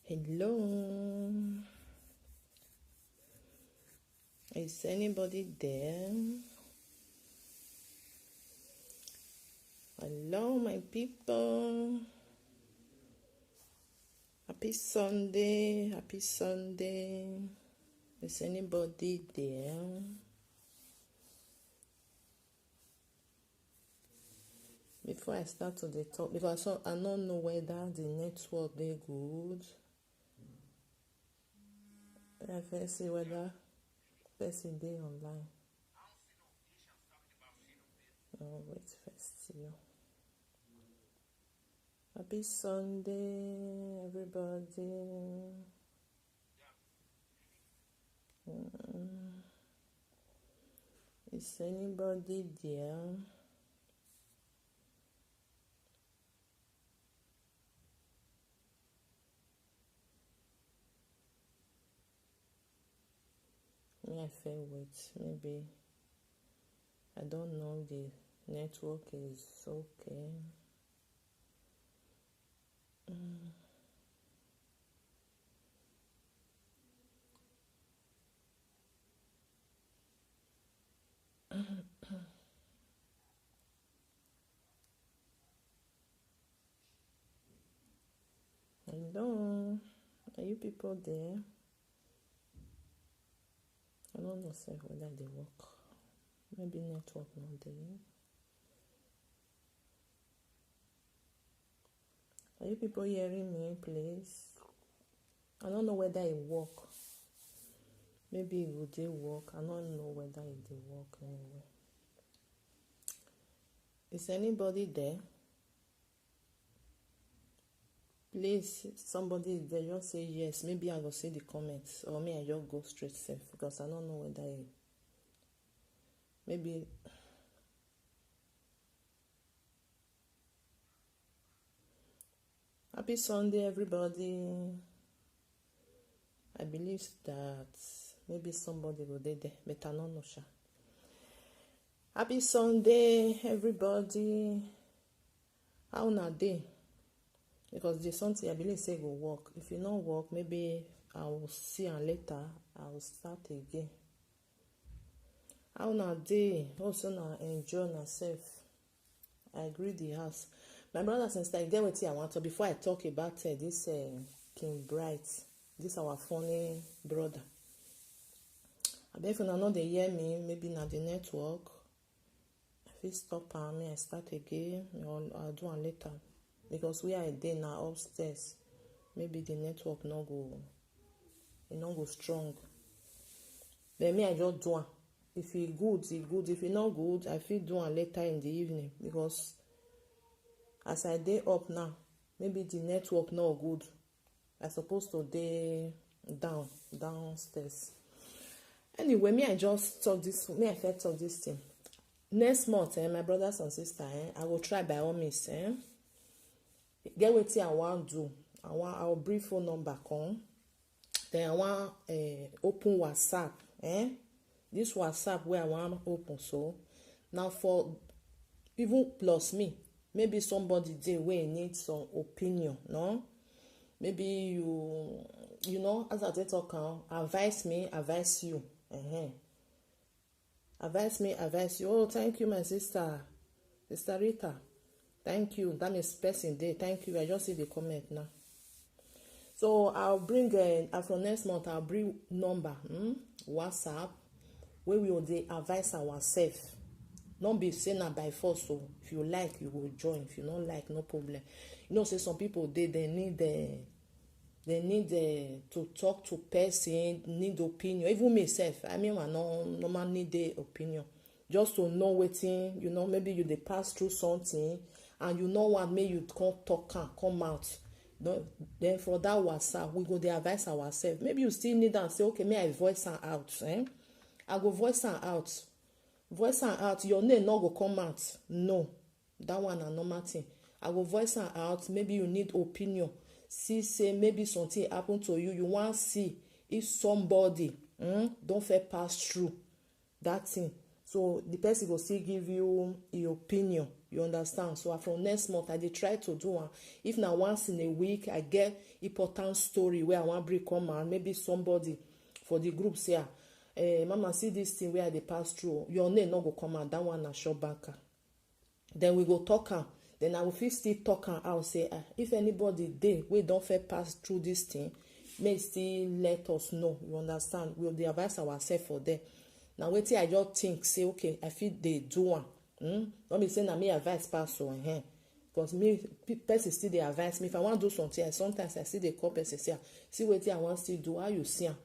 Hello, is anybody there? Hello, my people. Happy Sunday, happy Sunday. Is anybody there? Before I start to the talk, because I don't know whether the network they good. I first see whether person day online. Oh, wait first. See you. Happy Sunday, everybody. Is anybody there? I feel wait. Maybe I don't know. The network is okay. Hello, are you people there? I don't know whether they work. Maybe network not there. Are you people hearing me, please? I don't know whether it work. Maybe it would work. I don't know whether it did work anyway. Is anybody there? Please, somebody is there, just say yes. Maybe I will see the comments, or me I just go straight safe because I don't know whether it maybe. Happy Sunday, everybody. I believe that maybe somebody will be there, but I don't know. Happy Sunday, everybody. How na day? Because there's something I believe say will work. If you don't work, maybe I will see and later I will start again. How na day? Also na enjoy yourself. I agree the house. My brothers and sisters, get what I want to. Before I talk about this King Bright, this our funny brother. I bet if you know they hear me, maybe not the network. If you stop and me, I start again. I'll do it later. Because we are there now upstairs. Maybe the network no go strong. But me, I just do it. If it good, it good. If it not good, I feel do it later in the evening. Because as I day up now, maybe the network not good. I supposed to day downstairs. Anyway, me I just talk this. Me I first talk this thing. Next month, my brothers and sisters, I will try by all means. Get what I want to do. I'll bring phone number come. Then I want open WhatsApp. This WhatsApp where I want open so now for even plus me. Maybe somebody there where need some opinion, no? Maybe you know, as I talk, advise me, advise you. Advise me, advise you. Oh, thank you, my sister Rita. Thank you. That means person day. Thank you. I just see the comment now. So I'll bring after next month. I'll bring number WhatsApp where we will advise ourselves. Don't be saying that by force. So if you like, you will join. If you don't like, no problem. You know, say some people they need to talk to person, need opinion. Even myself, I mean, I normally need the opinion just to know wetin, you know, maybe you dey pass through something and you know what, make you come out. Then for that WhatsApp, we go dey advise ourselves. Maybe you still need and say, okay, may I voice am out? I go voice am out. Voice am out. Your name no go come out. No, that one na normal thing. I go voice am out. Maybe you need opinion. See, say maybe something happen to you. You want see if somebody don't fair pass through that thing. So the person go still give you your opinion, you understand? So from next month I dey try to do am. If na once in a week I get important story wey I wan bring come out, maybe somebody for the group say mama, see this thing wey I dey pass through, your name no go come out, that one na shop banker. Then we go talk am. Then I will fit still talk am out, say if anybody dey wey don first pass through this thing, may still let us know, you understand? We will dey advise ourselves for there. Na wetin I just think say okay, I fit dey do am. No be say na me advice pass o, because me person still dey advise me. If I wan do something, sometimes I still dey call person say see wetin I wan still do, how you see am?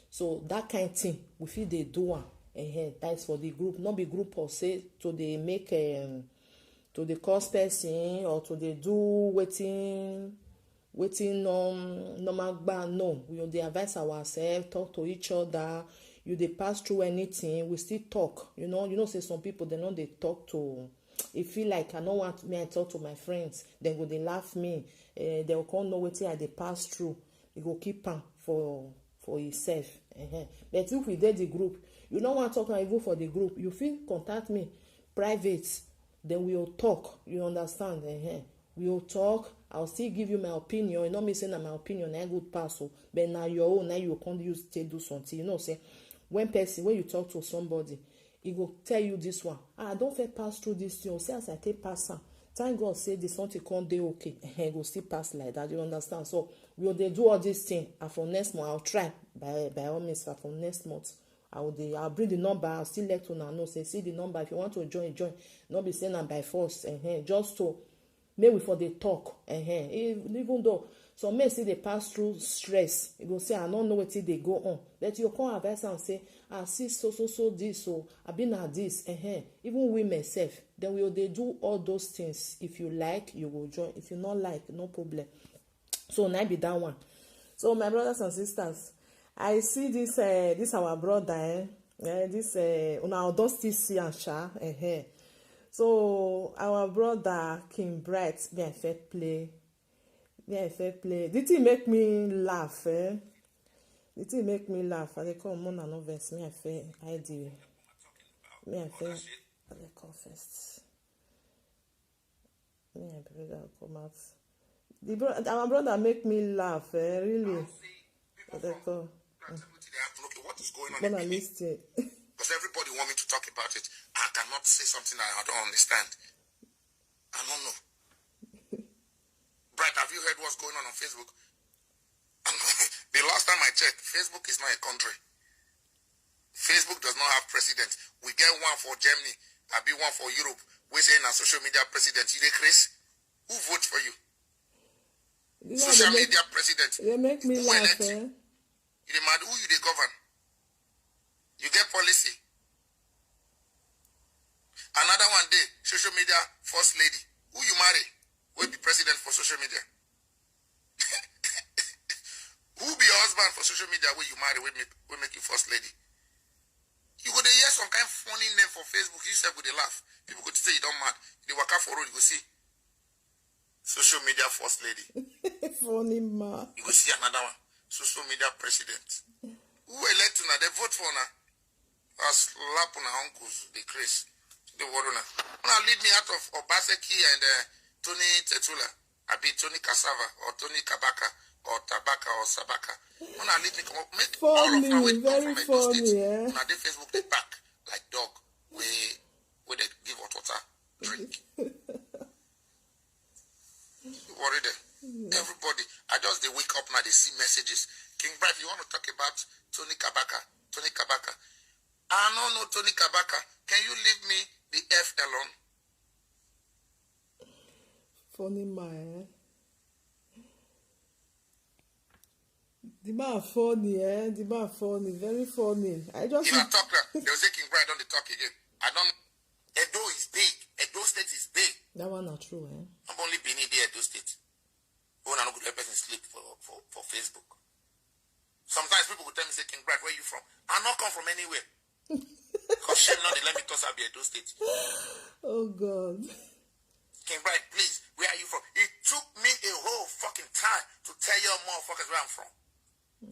So that kind thing we fit dey do am. That is for the group, not be group of say to dey make to dey cause person or to dey do wetin normal gba. No, we dey advise ourselves, talk to each other. You dey pass through anything, we still talk. You know say some people they no dey talk to. E feel like I no want me I talk to my friends, dem go dey laugh me. They go come know wetin I dey pass through. E go keep am for himself. But if we dey the group, you no want talk am even for the group, you fit contact me private, then we will talk, you understand? We will talk. I'll still give you my opinion. You know me saying that my opinion na good pass, but now your own, now you can't use to do something. You know, say when you talk to somebody, he go tell you this one. I don't fit pass through this thing. Say as I take pass am, thank God say this something can't dey okay. He go still pass like that. You understand? So we will dey do all this thing, and for next month I'll try by all means. For next month I'll bring the number. I'll still let you know. Say see the number. If you want to join. Not be saying I'm by force. Just to make we for the talk. Even though some men say they pass through stress, you go say I don't know what they go on. But you come advice and say I see so this, so I been at this. Even we myself, then we will they do all those things. If you like, you will join. If you not like, no problem. So now be that one. So my brothers and sisters, I see this our brother. This una don't still see and sha. So our brother King Bright, me I fair play. The thing make me laugh. The thing make me laugh. I dey come on and verse. Me I fair ID. Me I fair. I dey call first. Me I brother come out. Our brother make me laugh. Really. I dey call. Okay, what is going on? Because everybody want me to talk about it. I cannot say something I don't understand. I don't know. Bright, have you heard what's going on Facebook? The last time I checked, Facebook is not a country. Facebook does not have president. We get one for Germany, I be one for Europe. We say na social media president. You dey Chris? Who votes for you? Yeah, social media president. They make me laugh. You dey mad? Who you dey govern? You get policy. Another one day, social media first lady. Who you marry will be president for social media. Who be your husband for social media where you marry will make you first lady. You go to hear some kind of funny name for Facebook. You say with a laugh. People go to say you don't mad. They walk out for road. You go see social media first lady. Funny man. You go see another one. Social media president. Who elect now? They vote for now. I slap on our uncles. They crazy. The word now. Now lead me out of Obaseki and Tony Tetula. I be Tony Cassava or Tony Kabaka or Tabaka or Sabaka. When I lead me come up, make funny, all of now come very from funny, State. yeah. Now they Facebook they back like dog where they give hot water drink. You worry them. Everybody, I just they wake up now, they see messages. King Bright, you want to talk about Tony Kabaka? Tony Kabaka. I don't know Tony Kabaka. Can you leave me the F alone? Funny man. The man funny, The man funny, very funny. I just. If I talk now, they'll say King Bright don't talk again. I don't. Edo is big. Edo State is big. That one not true, I'm only being there, Edo State. When I don't let person sleep for Facebook. Sometimes people will tell me, say, King Bright, where you from? I not come from anywhere. Because shame now they let me toss out Edo State. Oh God. King Bright, please, where are you from? It took me a whole fucking time to tell you motherfuckers where I'm from.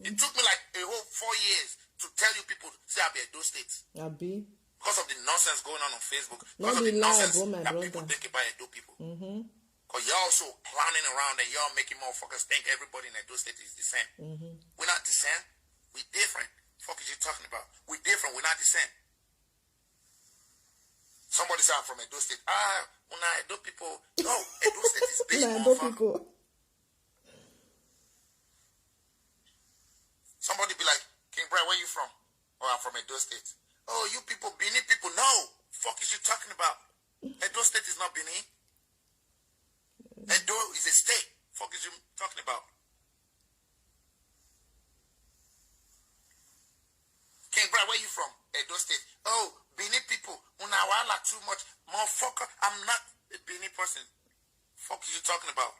It took me like a whole 4 years to tell you people, say I be Edo State. I be. Because because of the nonsense going on Facebook, Not because of the be lie, nonsense bro, my that brother. people think about Edo people. Because y'all also clowning around and y'all making motherfuckers think everybody in Edo State is the same. We're not the same. We different. Fuck is you talking about? We different. We're not the same. Somebody say I'm from Edo State. When Edo people. No, Edo State is big, Nah, Edo motherfucker. people. Somebody be like, King Brian, where you from? Oh, I'm from Edo State. Oh, you people, Benin people. No. Fuck is you talking about? Edo State is not Benin. Edo is a state. Fuck is you talking about? King Brian, where you from? Edo State. Oh, Benin people. Unawala too much. Motherfucker, I'm not a Benin person. Fuck is you talking about?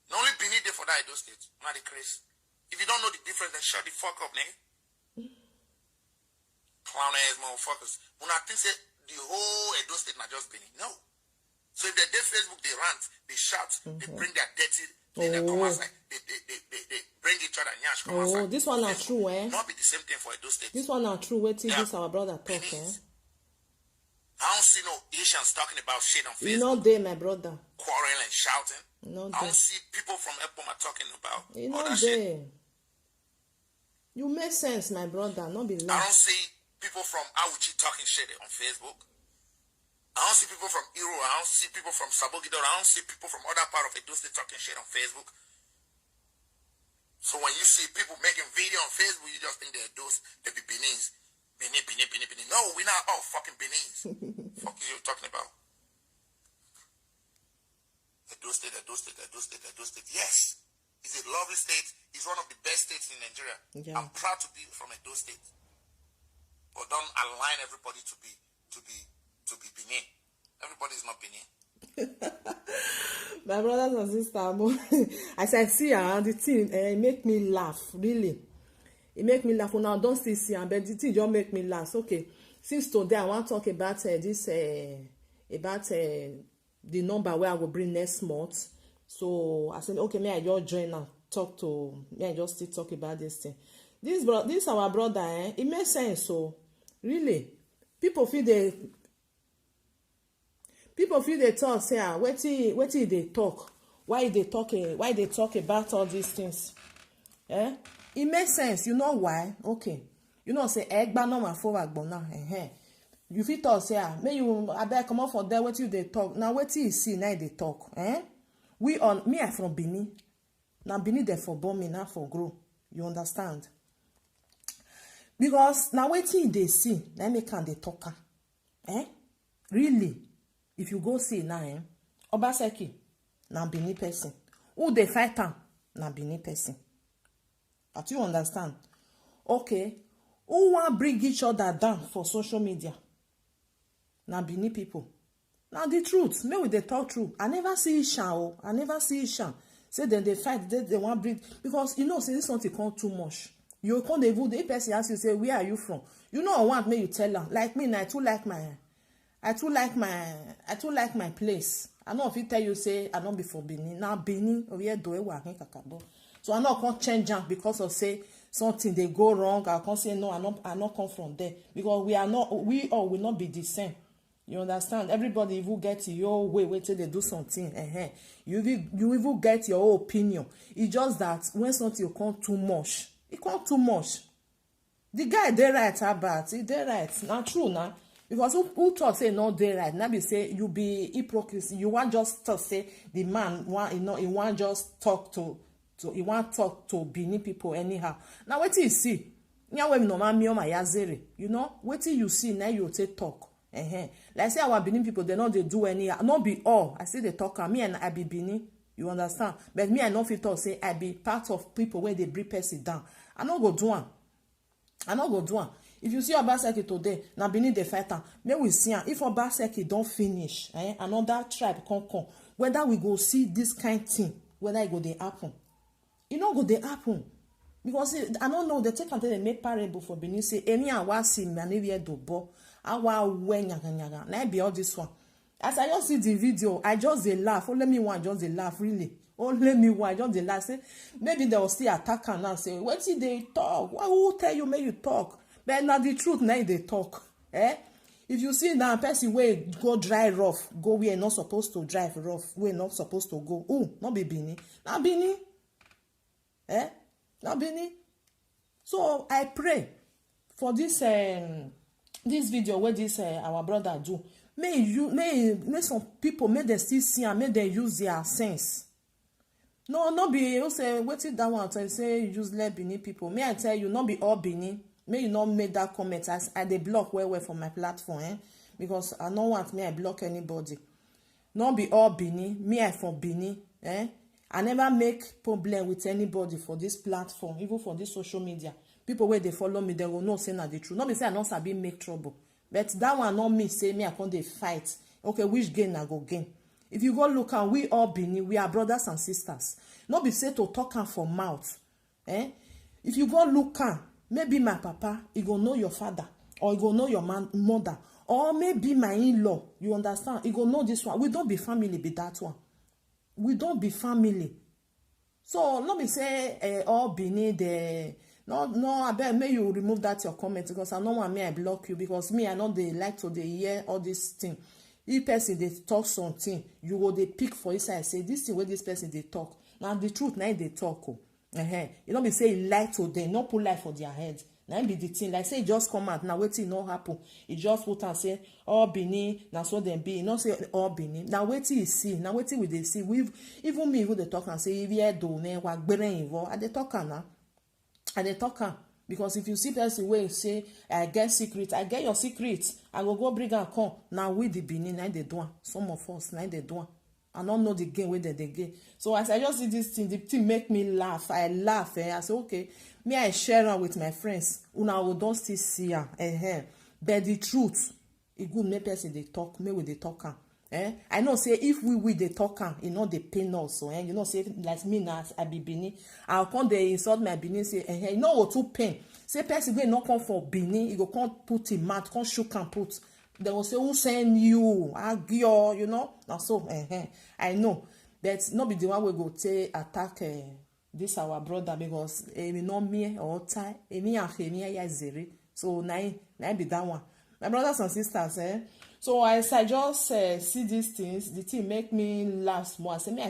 The only Benin there for that Edo State. Not the Chris. If you don't know the difference, then shut the fuck up, nigga. Clown ass motherfuckers. When I think that the whole Edo State not just Benin. No. So if they're there Facebook, they rant, they shout, they bring their dirty, they come outside, they bring each other nyash come outside. This one not true, eh? Not be the same thing for Edo State. This one not true. Wait till this our brother talk, Benin. eh? I don't see no Asians talking about shit on You Facebook, know they, my brother. quarreling and shouting. No I they. don't see people from Epoma talking about You all know that shit. they. You make sense, my brother. Not be I lie. don't see people from Awuchi talking shit on Facebook. I don't see people from Iro. I don't see people from Sabogidor. I don't see people from other part of Edo State talking shit on Facebook. So when you see people making video on Facebook, you just think they're those, they be Benins. Benin. No, we're not all fucking Benins. Fuck is you talking about? Edo State. Yes. It's a lovely state. It's one of the best states in Nigeria. Yeah. I'm proud to be from Edo State. But don't align everybody to be Benin. Everybody is not Benin. My brothers and sisters, as I see the thing, it make me laugh, really. It make me laugh. Now, don't still see but the thing just make me laugh. Okay, since today, I want to talk about this, about the number where I will bring next month. So, I said, okay, may I just join and talk to, may I just still talk about this thing. This our brother, it makes sense, so, really. People feel they talk, say, wetin they talk, why they talk about all these things, it makes sense. You know why? Okay, you know say egba no ma for agbona, you fit talk say may you abeg comot for there, wetin they talk now, wetin you see now they talk, me I from Benin, now Benin dey for born me, now for grow, you understand? Because now wetin they see na make am dey talk am, really. If you go see now, Obaseki na Benin person. Who they fight am na Benin person. But you understand? Okay. Who want bring each other down for social media? Na Benin people. Now the truth, maybe they talk true. I never see Ishan. I never see Ishan. Say then they fight, they want bring, because you know, say this something come too much. You can't even the person ask you, say, where are you from? You know, I want me you tell her. Like me, I too like my place. I know if you tell you say I don't be for Benin. Now Benin over here do it working kakabo. So I not can't change am because of say something they go wrong. I can't say no, I not come from there. Because we all will not be the same. You understand? Everybody will get your way till they do something. You will get your own opinion. It's just that when something come too much, it come too much. The guy they right about it, they right. Not true now. Because who talk say no dey right, now be say you be hypocrisy. You want just to say the man want he want just talk to he want talk to Benin people anyhow. Now wetin you see? Nyawe normal me o my yazere. You know wetin you see now you take talk. Like say our Benin people they don't they do anyhow. Not be all. I say they talk me and I be Benin. You understand? But me I no fit talk say I be part of people where they bring person down. I no go do am. If you see Obaseki today, na Benin dey fight am. May we see am. If Obaseki don't finish, another tribe come. Whether we go see this kind thing, whether it go dey happen. It no go dey happen. Because I don't know, they take until they make parable for Benin, say, Emi awa si manivye dobo, awa we nyaga. Na be all this one. As I just see the video, I just dey laugh. Only me one just dey laugh, really. Only me one just dey laugh. Say, maybe they will still attack her now, say, wetin dey talk? Who tell you make you talk? But now the truth now they talk. If you see now person wey go dry rough, go where not supposed to drive rough, where not supposed to go, not be Benin, na Benin, na Benin. So I pray for this video where this our brother do. May some people, may they still see and may they use their sense. No be you say wetin that one tell say useless Benin people. May I tell you, not be all Benin. May you not make that comment as I dey block well from my platform, because I don't want me I block anybody. Not be all Benin. Me I for Benin, I never make problem with anybody for this platform, even for this social media. People where they follow me, they will know say na the truth. Not be say I not sabi make trouble, but that one not me say me I can't dey fight. Okay, which gain I go gain? If you go look and we all Benin, we are brothers and sisters. Not be say to talk am for mouth, If you go look am, maybe my papa, he go know your father, or he go know your mother, or maybe my in-law. You understand? He go know this one. We don't be family, be that one. We don't be family. So not be say all Benin there. No, I bet may you remove that your comment, because I know want me I block you, because me I know they like to they hear all this thing. If person they talk something, you go they pick for inside say this thing where this person they talk. Now the truth now they talk. You don't be say lie to them, not put lie for their head. Now be the thing like say it just come out now waiting no happen. It just put and say all Benin, now so them be not say all Benin. Now waiting you see, now waiting with they see. We even me who they talk and say if you do me what better involved. I they talk now. I they talk because if you see person way say I get secret, I get your secret. I go bring and come. Now with the Benin, now they do. Some of us now they do. I don't know the game where they game. So as I just see this thing, the thing make me laugh. I laugh. I say, okay, me I share am with my friends. Una will don't still see her. But the truth, it good make person they talk. Me with the talker. I know say if we the talker, you know they pain also. You know say like me now I be Benin. I'll come they insult my Benin say, you know what to pain. Say person will not come for Benin. You go can't put him mouth, can't shook and put. They will say, who send you? Agio, you know? Now so, I know. But not be the one we go to attack this our brother, because we know me all time. Me and me ya zeri. So now be that one. My brothers and sisters, So as I just see these things, the thing make me laugh more. I say, me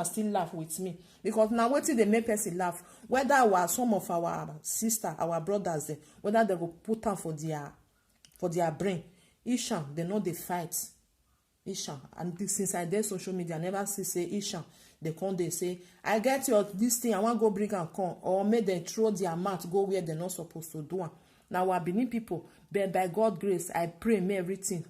still laugh with me, because now what they make person laugh? Whether some of our sister, our brothers, whether they go put them for their brain. Isha, they know they fight. Isha, and since I did social media, I never see say Isha. They come, they say, I get your this thing, I want to go bring and come, or may they throw their mouth, go where they're not supposed to do. Now we are Benin people, but by God's grace, I pray may everything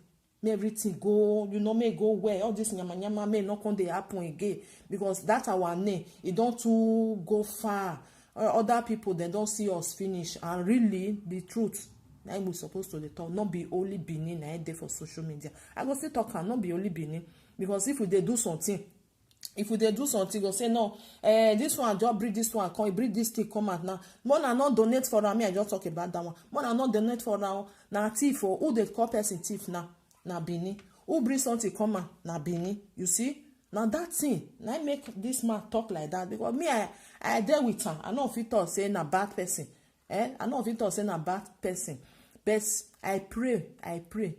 go, may go where all this nyama may not come they happen again, because that's our name. It don't too go far. Other people they don't see us finish, and really the truth. I'm supposed to talk, not be only Benin I there for social media. I go still talk and not be only Benin, because if they do something, go say no, this one just bring this one, come bring this thing come out now. More I not donate for me, I just talk about that one. More I not donate for now. Now thief or who they call person thief now? Now Benin. Who bring something come out? Now Benin. You see? Now that thing, now I make this man talk like that, because me I deal with her. I know if it talk saying a bad person. I know if it talk saying a bad person. But I pray,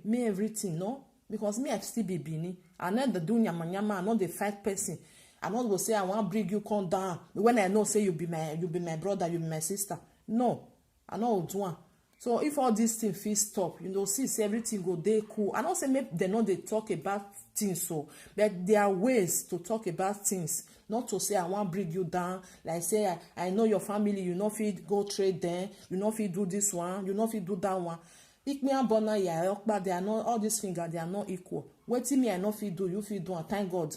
me everything, no? Because me I still be Benin. I know the do nyama, I know the fight person. I not go say I want to bring you come down. When I know say you be my brother, you be my sister. No, I know do one. So if all these things feel stop, see everything go dey cool. I don't say maybe they know they talk about things so, but there are ways to talk about things. Not to say I want to bring you down. Like say I know your family, you know fit go trade there, you know fit do this one, you know fit do that one. Me and Bona but they are not all these fingers, they are not equal. What me I know fit do, you fit do, and thank God.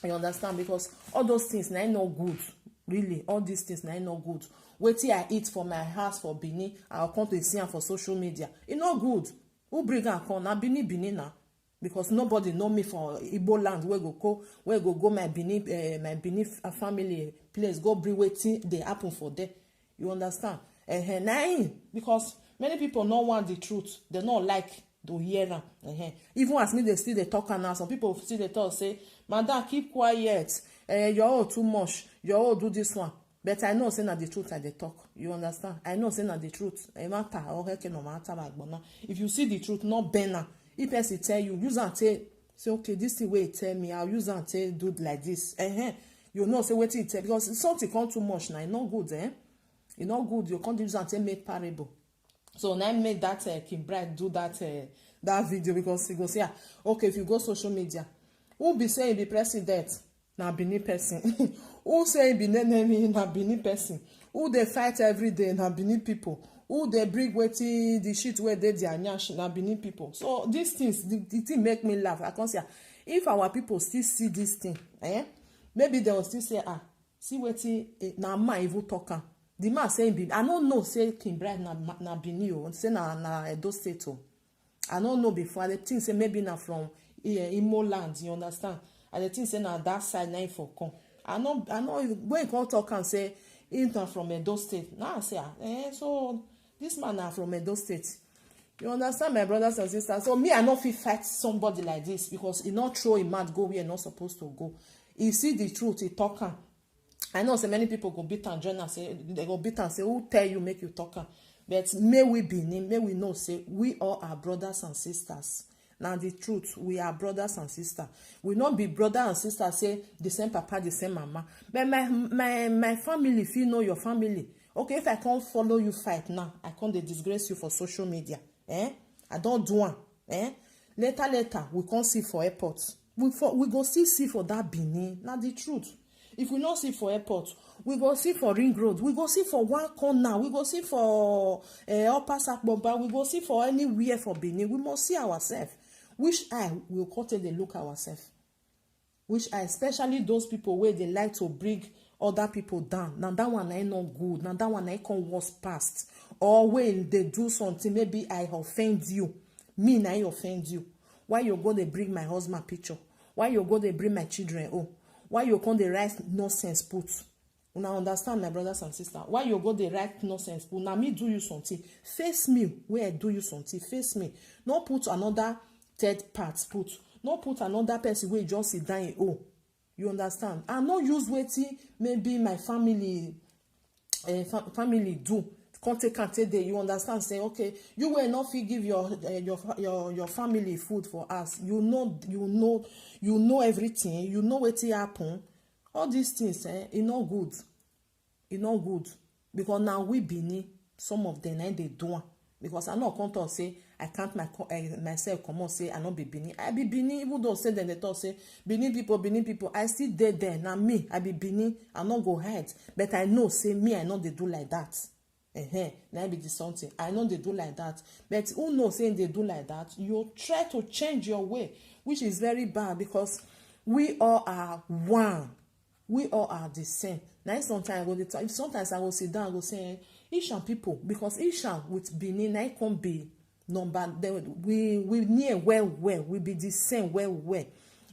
You understand? Because all those things now not good. Really, all these things now not good. Wetin I eat for my house for Benin, I'll come to see am for social media. It not good. Who bring am come? Na Benin now. Because nobody know me for Igbo land where go my Benin family place, go bring wetin dey happen for there. You understand? Because many people don't want the truth. They not like to hear am. Even as me they still they talk now. Some people still they talk say, "Madam, keep quiet. You're all too much. You're all do this one." But I know say na the truth I dey talk. You understand? I know say na the truth. E matter or no matter agbona. If you see the truth, not bend. If person tell you, use and say okay, this thing wey tell me, I'll use and say do like this. You know say wetin tell, because something come too much now. E no good, e no good. You can't use and say make parable. So now I made that Kim Bright do that video, because he go say, okay, if you go social media, who be saying be president? Na Benin person. Who say be enemy? Na Benin person. Who they fight every day? Na Benin people. Who they bring wetin the shit where they their nyash? Na Benin people. So these things, the thing make me laugh. I can say, if our people still see this thing, maybe they will still say, see wetin na man even talk am. The man say, I don't know, say Kim Bright na Benin o, say na Edo State o. I don't know before. The thing say maybe na from Imo land, you understand? And the thing say na that side na for come. I know when you come talk and say he's not from Edo State. Now I say, so this man na from Edo State. You understand, my brothers and sisters? So me, I no fit fight somebody like this, because he not throw him mad go where he not supposed to go. He see the truth, he talk am. I know so many people go beat and join and say they go beat and say, who tell you make you talk am? But may we know say we all are brothers and sisters. Now the truth, we are brothers and sisters. We not be brother and sister say the same papa, the same mama. But my family, if you know your family, okay, if I can't follow you fight now, I can't disgrace you for social media. I don't do one. Later, we can't see for airports. We go see for that Benin. Now the truth. If we not see for airport, we go see for ring road, we go see for one corner, we go see for upper Sakbomba, we go see for anywhere for Benin. We must see ourselves. Which eye will continue to look ourselves? Which eye, especially those people where they like to bring other people down. Now that one ain't not good. Now that one ain't come worse past. Or when they do something, maybe I offend you. Me, I offend you. Why you go to bring my husband picture? Why you go to bring my children? Oh. Why you come the right nonsense put? Una understand, my brothers and sisters? Why you go the right nonsense put? Now me do you something. Face me where I do you something. Face me. Not put another third part put. Not put another person where just sit down. Oh, you understand? I not use waiting. Maybe my family do. Can't take day. You understand? Say okay. You will not give your family food for us. You know everything. You know what happen. All these things, it not good. It not good, because now we Benin, some of them they do. Because I not come to say I can't myself come on say I not be Benin. I be Benin, even though say then they talk say Benin people. I still there. Now me, I be Benin. I not go hide, but I know say me I know they do like that. Now be this something. I know they do like that, but who knows saying they do like that? You try to change your way, which is very bad, because we all are one. We all are the same. Now sometimes I go to sometimes I will sit down and go say Ishan people, because Ishan with Benin I can't be number. We near well we be the same well.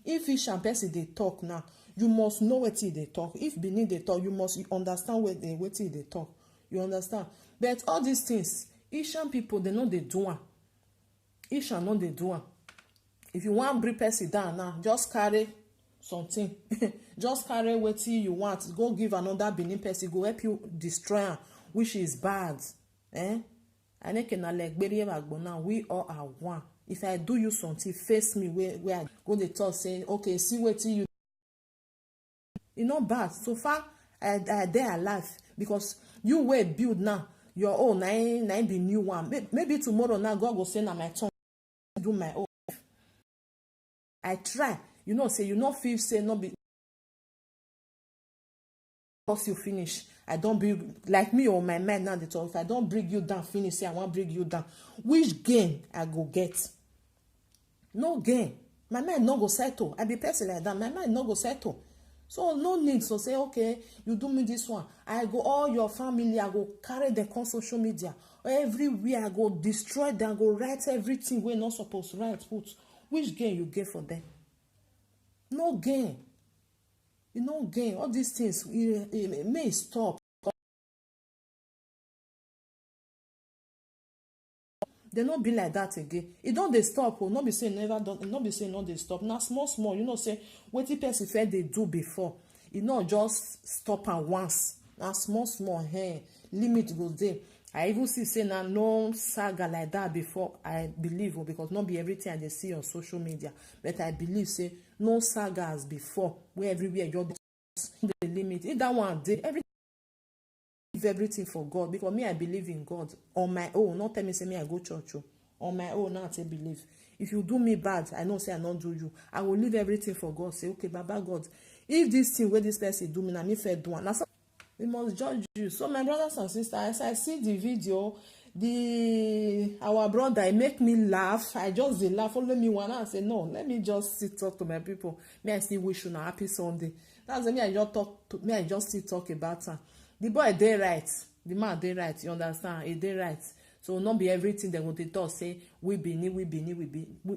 If Ishan person they talk now, you must know what they talk. If Benin they talk, you must understand what they talk. You understand? But all these things, Ishan people, they know they do one. Ishan know they do one. If you want to bring person down now, just carry something. Just carry what you want. Go give another Benin person. Go help you destroy her, which is bad. I can like now. We all are one. If I do you something, face me where I go the talk say, okay, see what you. It's not bad. So far, I they alive, because you were build now your own. I be new one. Maybe tomorrow now God will say na my turn do my own. I try. You know, say you not feel say no be because you finish. I don't bring like me or my mind now. They talk. If I don't bring you down, finish. Say I want bring you down. Which gain I go get? No gain. My mind no go settle. I be person like that. My mind no go settle. So no need to say, okay, you do me this one. I go all your family, I go carry them on social media. Everywhere I go destroy them, go write everything we're not supposed to write. Put. Which gain you get for them? No gain. You no gain. All these things, it may stop. They not be like that again. It don't they stop. Not be saying never done. Not be saying no they stop. Now small. You know say what the person felt they do before. It not just stop and once. na small limit go dey. I even see say na no saga like that before, I believe, because not be everything I dey see on social media, but I believe say no sagas before where everywhere just the limit. If that one dey, everything for God, because me I believe in God on my own. Not tell me say me I go church on my own. Now I say believe. If you do me bad, I know say I not do you. I will leave everything for God. Say okay, Baba God, if this thing where this person do me, na me fair do one. Now we must judge you. So my brothers and sisters, as I see the video, our brother, it make me laugh. I just dey laugh. Follow me one. I say no, let me just sit talk to my people. Me I still wish you a happy Sunday. That's me. I just talk to me. I just still talk about her. The boy dey right. The man dey right. You understand? He dey right. So not be everything they go dey talk say we Benin.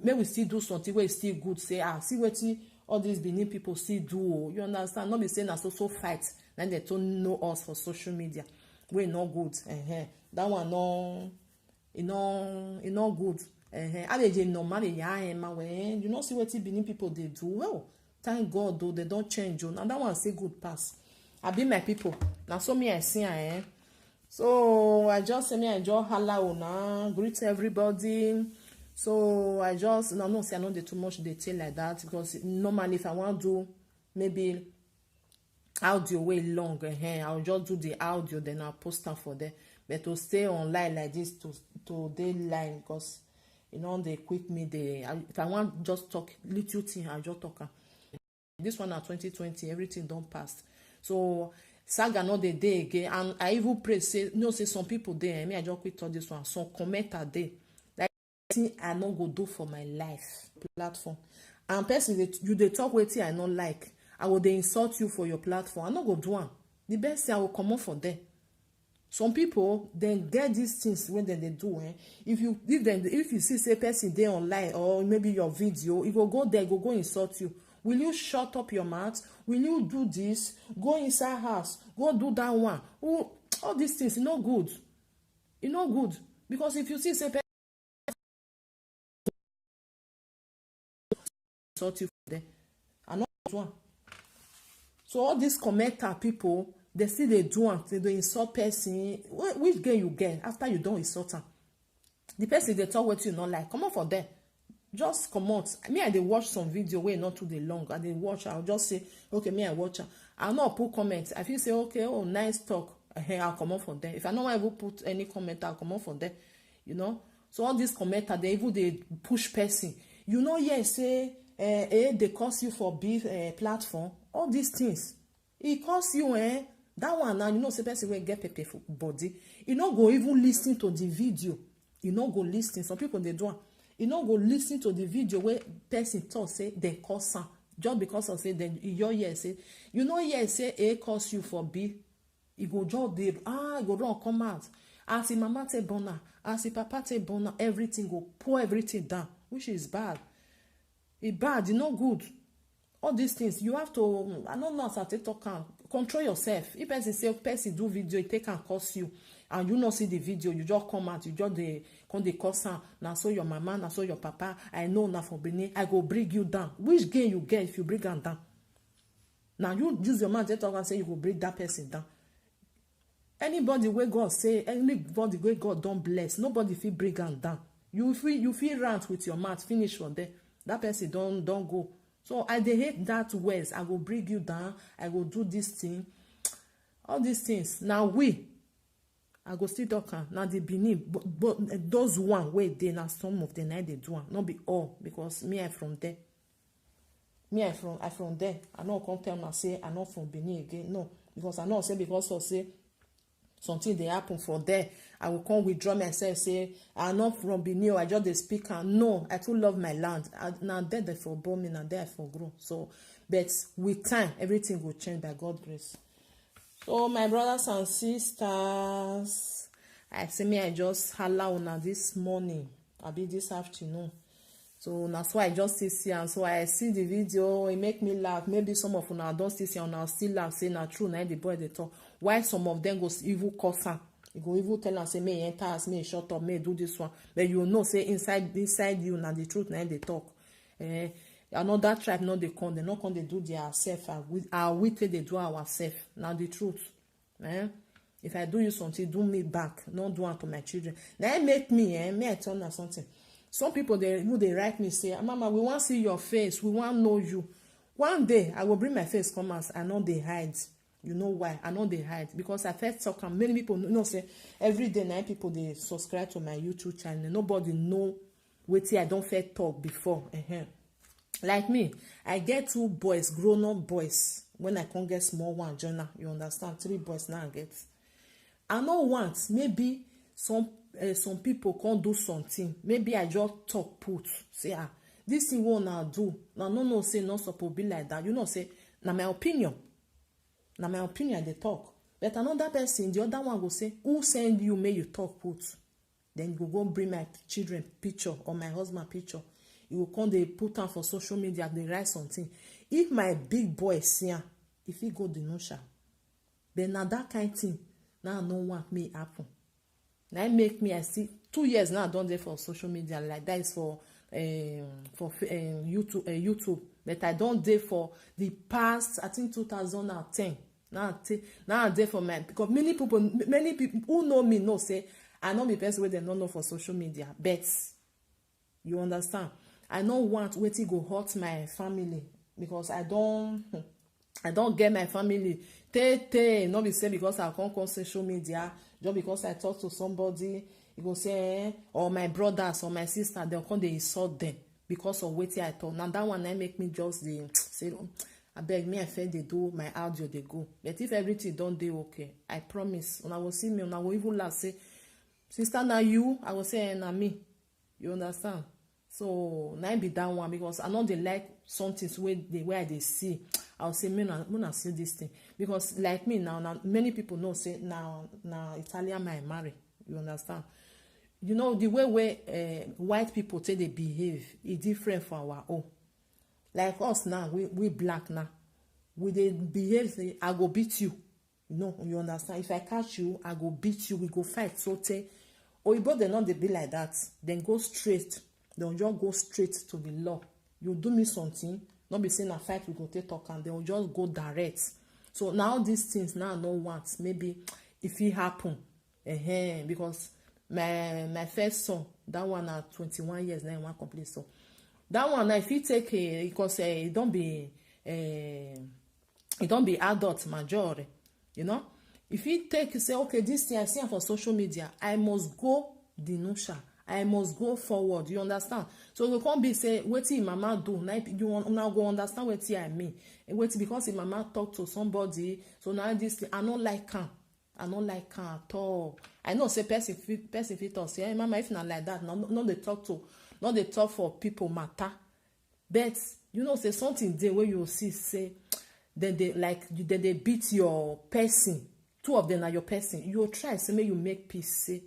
May we still do something where it's still good. Say see wetin all these Benin people still do. You understand? Not be saying na so fight. Then they don't know us for social media. We not good. That one no, it no good. I dey normal. You know see wetin Benin people they do. Well, thank God though they don't change. And that one say good pass. I be my people. Now so me I see so I just say me I just holla una, greet everybody. So I just no say I know dey too much detail like that, because normally if I want to do maybe audio way long, I'll just do the audio, then I'll post them for them. But to stay online like this, to dey line, because you know they quick me. If I want just talk little thing, I just talk. This one at 2020, everything don't pass. So saga not the day again, and I even pray say some people there. Me I just quit all this one. Some comment a day like thing I not go do for my life platform. And person you they talk wetin I not like, I will they insult you for your platform. I not go do one. The best thing I will come up for them. Some people then get these things when they do. If you see say person there online or maybe your video, it will go there, go insult you. Will you shut up your mouth? Will you do this? Go inside house. Go do that one. Oh, all these things, it's not good. It's not good. Because if you see say person insult you for them, I not one. So all these commenter people, they still they do one, they insult person. Which game you get after you don't insult them? The person they talk what you not like. Come on for them. Just come out. Me I dey watch some video where not too dey long. I dey watch. I'll just say okay. Me I watch. I'll not put comments. If you say okay, oh nice talk, I'll come out for them. If I don't ever put any comment, I'll come out for them. You know. So all these commenters, they even they push person. You know, yes, say they cost you for big platform. All these things, it cost you that one now. You know, say person will get pepe for body. You know, go even listen to the video. You know, go listen. Some people they do. You know, go listen to the video where person talk say they cost am just because of say then your year say you know yes say A cost you for B. You go just dey go run come out. As the mama take born, as the papa take born, everything go pour everything down, which is bad. It's bad. It's not good. All these things you have to. I don't know how to talk. Control yourself. If person say person do video, it take and cost you. And you not see the video, you just come out, you just come the curse now so your mama, now so your papa, I know now for Benin, I go bring you down. Which gain you get if you bring them down? Now you use your mouth to talk and say you go bring that person down. Anybody where God say, anybody where God don't bless, nobody feel bring them down. You feel rant with your mouth, finish from there. That person don't go. So I dey hate that words. I go bring you down. I go do this thing. All these things. Now I go still talk now the Benin, but those one where they now some of the night they do not be all, because me I from there. I from there. I not come tell me say I not from Benin again. No, because I not say because of say something they happen for there. I will come withdraw myself say I'm not from Benin. I just the speaker. No, I too love my land. Now there they for born me, now there I for grow. So, but with time everything will change by God's grace. So my brothers and sisters, I say me I just holla una this morning, I be this afternoon. So that's why I just see and so I see the video, it make me laugh. Maybe some of una don't see and I'll still laugh, say na true, na the boy they talk. Why some of them go evil curse am? You go evil tell and say me enter us, me shut up, me do this one. But you know say inside you na the truth na they talk. Another tribe not they come, they not come they do their self. Our we they do ourself. Now the truth. If I do you something, do me back. Not do unto my children. Now make me, may I tell you something. Some people they write me say, Mama, we want to see your face. We want to know you. One day I will bring my face come out. I know they hide. You know why? I know they hide because I first talk and many people say every day 9 people they subscribe to my YouTube channel. Nobody know what I don't first talk before. Like me, I get 2 boys, grown-up boys. When I can't get small one, journal, you understand? 3 boys now I get. I know once maybe some people can't do something. Maybe I just talk put say this thing won't now do. Now no say not supposed to be like that. You know say na my opinion. Na my opinion they talk. But another person, the other one will say, who send you may you talk put? Then you go bring my children picture or my husband picture. You will come they put on for social media, they write something. If my big boy see if he go denuncia, then now that kind of thing, now I don't want me happen. Now make me I see 2 years now I don't there for social media like that is for YouTube. But I don't there for the past I think 2010. Now I'm there for my because many people who know me know say I know the person where they don't know for social media. But you understand? I don't want waiting go hurt my family because I don't get my family. Not be say because I can't on social media, just because I talk to somebody, you go say, or my brothers or my sister, they'll come they insult them because of what I talk. Now that one I make me just the say, I beg me, I feel they do my audio, they go. But if everything don't do okay, I promise. When I will see me, when I will even laugh, say, sister, now you, I will say, na me. You understand? So now be that one because I know they like something where they see. I'll say me not see this thing because like me now many people know say now Italian man marry. You understand? You know the way white people say they behave is different from our own. Like us now, we black now. We they behave say I go beat you. You understand? If I catch you, I go beat you. We go fight. So say, Oyibo they not they be like that. Then go straight. They'll just go straight to the law. You do me something, not be saying a fight we go take talk and they'll just go direct. So now these things now I know what maybe if it happen, because my first son, that one at 21 years now one complete so that one now if he take because it don't be adult majority, if he take say okay this thing I see for social media I must go denuncia. I must go forward. You understand? So you can't be say, wetin mama do. Now you now go understand what I mean. And wait because if mama talk to somebody, so now this thing, I don't like her. I don't like her at all. I know say person fit talk say, hey, mama, if not like that, not they talk for people matter. But say something there where you see say, then they beat your person. 2 of them are your person. You try say make you make peace say.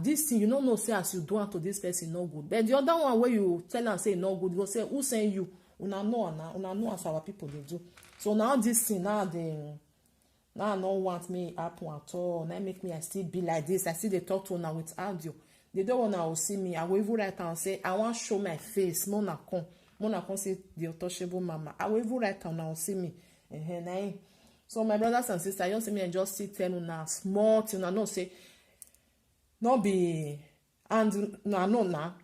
This thing you don't know say as you do unto this person no good. But the other one where you tell and say no good, you go say who send you? Una know as our people they do. So now this thing now I don't want me happen at all. Now make me I still be like this. I still they talk to una with audio. They don't want to see me. I will even write and say I want show my face. Mona come say the untouchable mama. I will even write and now see me. So my brothers and sisters, you see me and just sit tell una small thing. I know say. Not be and no now.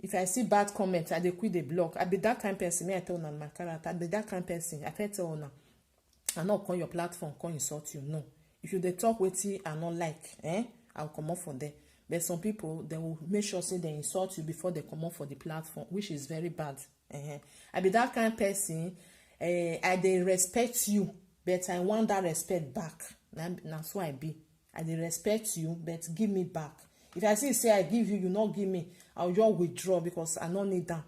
If I see bad comments, I dey quit the block. I be that kind of person. Me I tell on my character. I be that kind of person. I tell on. I not call your platform, call insult you. No. If you dey talk with you, I not like. I'll come up for there. But some people they will make sure say they insult you before they come up for the platform, which is very bad. I be that kind of person. I dey respect you, but I want that respect back. That's why I be. I dey respect you, but give me back. If I say I give you, you not give me, I'll just withdraw because I don't need that.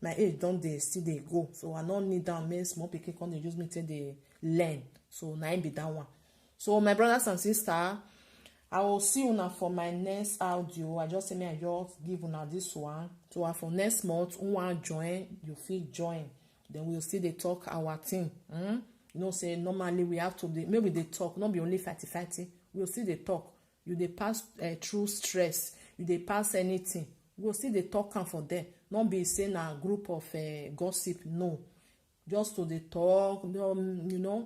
My age don't they still they go. So I don't need that. Me small people come they use me till they learn. So now I be that one. So my brothers and sisters, I will see you now for my next audio. I just say me I just give you this one. So for next month, who want join, you feel join. Then we'll see they talk our thing. Say normally we have to maybe they talk, not be only fighting. We'll see they talk. You they pass through stress. You they pass anything. We'll see they talk for them. Not be saying a group of gossip. No, just to the talk.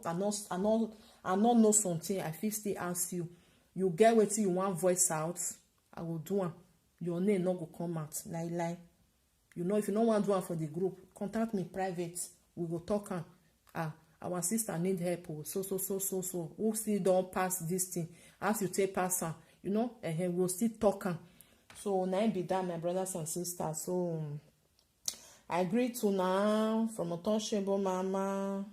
I I not know something, I fit still ask you. You get wetin you want voice out, I will do am. Your name no go come out, lie. You know, if you no want do am for the group, contact me private. We go talk am. Our sister need help. So. Who still don't pass this thing? As you take pass am, you know, we'll still talk am. So now be that, my brothers and sisters. So I greet you now from Untouchable Mama.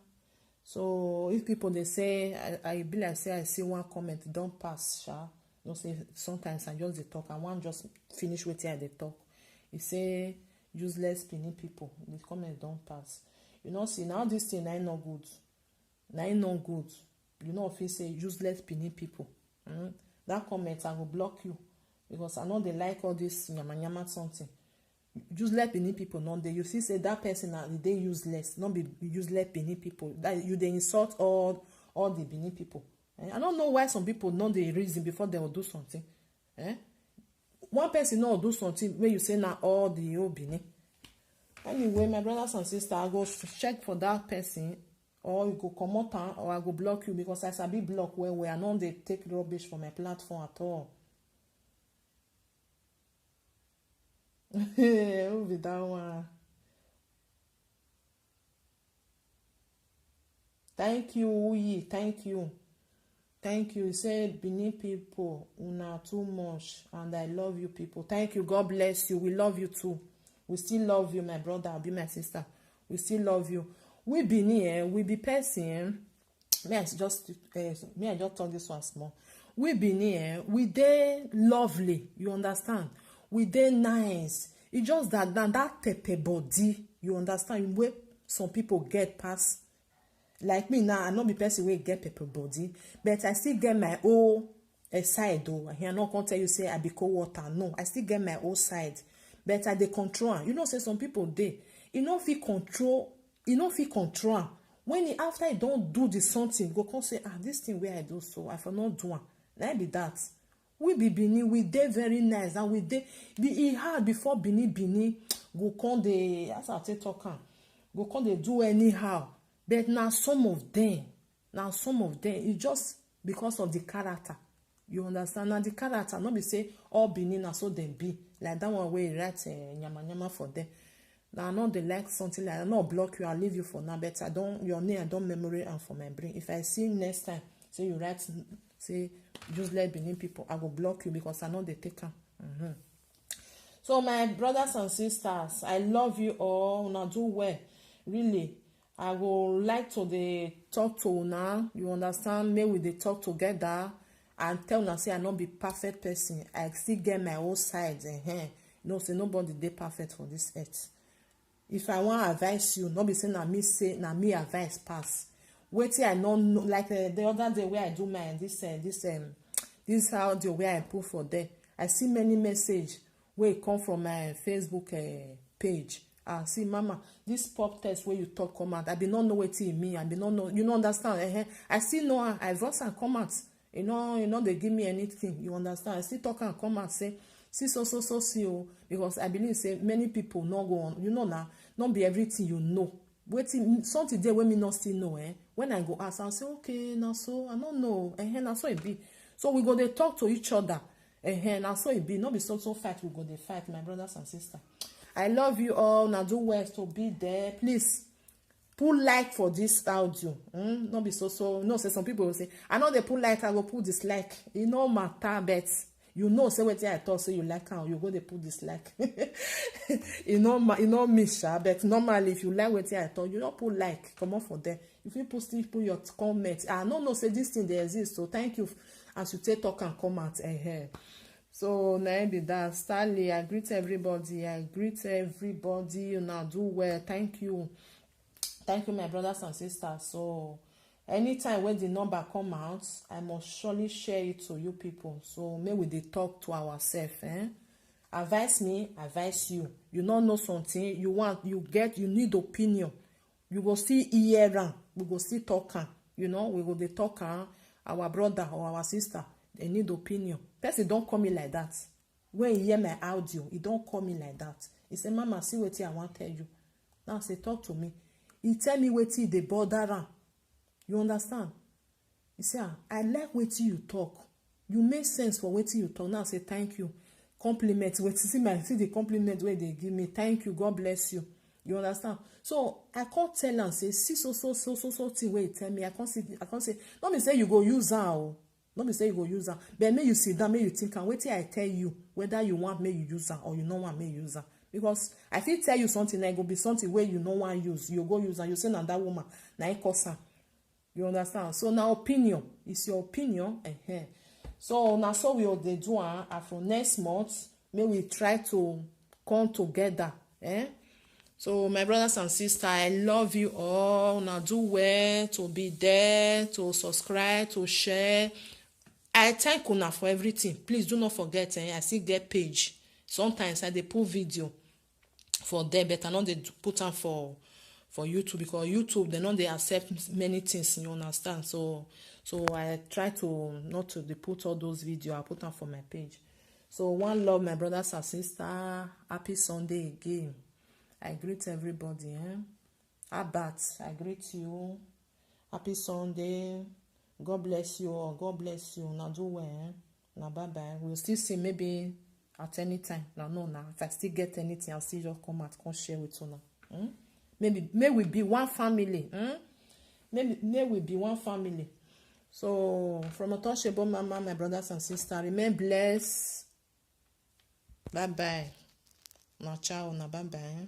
So if people they say I be like say I see one comment don't pass, sha. You know, say sometimes I just dey talk and one just finish wetin I dey talk. You say useless pinning people. The comment don't pass. You know, see now this thing I no good. Now no good. You know if you say useless pinning people. That comment I will block you because I know they like all this yama something. Useless pinning people non dey. You see say that person na they useless, not be useless pinning people. That you they insult all the pinning people. I don't know why some people know the reason before they will do something. One person no do something when you say now all the old Benin. Anyway, my brothers and sisters, I go check for that person, or you go come out or I go block you because I sabi block where I know they take rubbish from my platform at all. Who be that one? Thank you, Uyi. Thank you. He said, Benin people, una too much, and I love you people. Thank you. God bless you. We love you too. We still love you, my brother. I'll be my sister. We still love you. We Benin, we be person. May I just talk this one small. We Benin, we dey lovely. You understand? We dey nice. It's just that tepe body. You understand? Where some people get past. Like me now, I not be person wey get pepper body, but I still get my own side though. I not gonna tell you say I be cold water. No, I still get my own side, but I dey control. You know, say some people dey. You know, fit control. You know, fit control. When after I don't do the something, go come say this thing where I do so I for not do am. Like be that. We be Benin, we dey very nice, and we dey be hard before Benin go come dey as I take talk am. Go come dey do anyhow. But now some of them, it's just because of the character. You understand? Now the character, not be say all Benin na so them be. Like that one way write nyama for them. Now I know they like something like I not block you, I'll leave you for now. But your name I don't memory and for my brain. If I see next time, say you write, say useless Benin people, I will block you because I know they take them. So my brothers and sisters, I love you all. Now do well, really. I would like to talk to una. You understand? Maybe they talk together and tell una say I not be perfect person. I still get my own side. No, say nobody dey perfect for this earth. If I want advise you, not be saying na me advice pass. Wait till I know like the other day where I do my this audio where I put for there. I see many message where it come from my Facebook page. See mama, this pop test where you talk come out, I be not know what it mean. I be not know, you know understand. I still know I voice and come out. You know they give me anything. You understand? I still talk and come out say see so because I believe say many people not go on. You know now, not be everything you know. Waiting something there when me not still know. When I go ask, I'll say okay now so I don't know. Now so it be. So we go they talk to each other. Now so it be. Not be so fight. We go they fight, my brothers and sisters. I love you all. Now do well to be there. Please put like for this audio. Not be so. No, say some people will say, I know they put like, I will put dislike. You know matter, but you know, say what I thought, say you like how you go they put dislike. you know me, but normally if you like what I thought, you don't put like. Come on for them. If you put your comment, no, say this thing they exist. So thank you as you take talk and comment ahead. So now be that Stanley, I greet everybody. You now do well. Thank you, my brothers and sisters. So anytime when the number come out, I must surely share it to you people. So may we dey talk to ourselves. Advise me, advise you. You don't know something you want, you need opinion. You go see hear am, we go see talk am. You know, we go dey talk am. Our brother or our sister, they need opinion. Person don't call me like that. When he hear my audio, he don't call me like that. He say, Mama, see what I want to tell you. Now say, talk to me. He tell me what they bother am. You understand? You see, I like wetin you talk. You make sense for wetin you talk. Now say thank you. Compliment. See the compliment wey they give me. Thank you. God bless you. You understand? So I can't tell am say see so thing wey you tell me. I can't say. Don't be say you go use am. Don't be say you go use am. But make you sit down, make you think am. Wetin I tell you, whether you want make you use am or you no want make you use am. Because I fit tell you something, and it go be something wey you no want use. You go use am. You say na that woman na e cause am. You understand? So now opinion. It's your opinion. So now so we will do and for next month, may we try to come together. So my brothers and sisters, I love you all. Now do well to be there, to subscribe, to share. I thank una for everything. Please do not forget, I still get page. Sometimes I dey put video for there, but I know they put them for YouTube, because YouTube they know they accept many things, you understand. So I try to not to put all those videos. I put them for my page. So one love, my brothers and sisters. Happy Sunday again. I greet everybody. Abat, I greet you. Happy Sunday. God bless you all. God bless you. Now do well. Now bye bye. We'll still see maybe at any time. Now if I still get anything, I'll still just come share with you now. Maybe may we be one family. May we be one family. So from Untouchable Mama, my brothers and sisters, remain blessed. Bye bye. Now ciao. Now bye bye.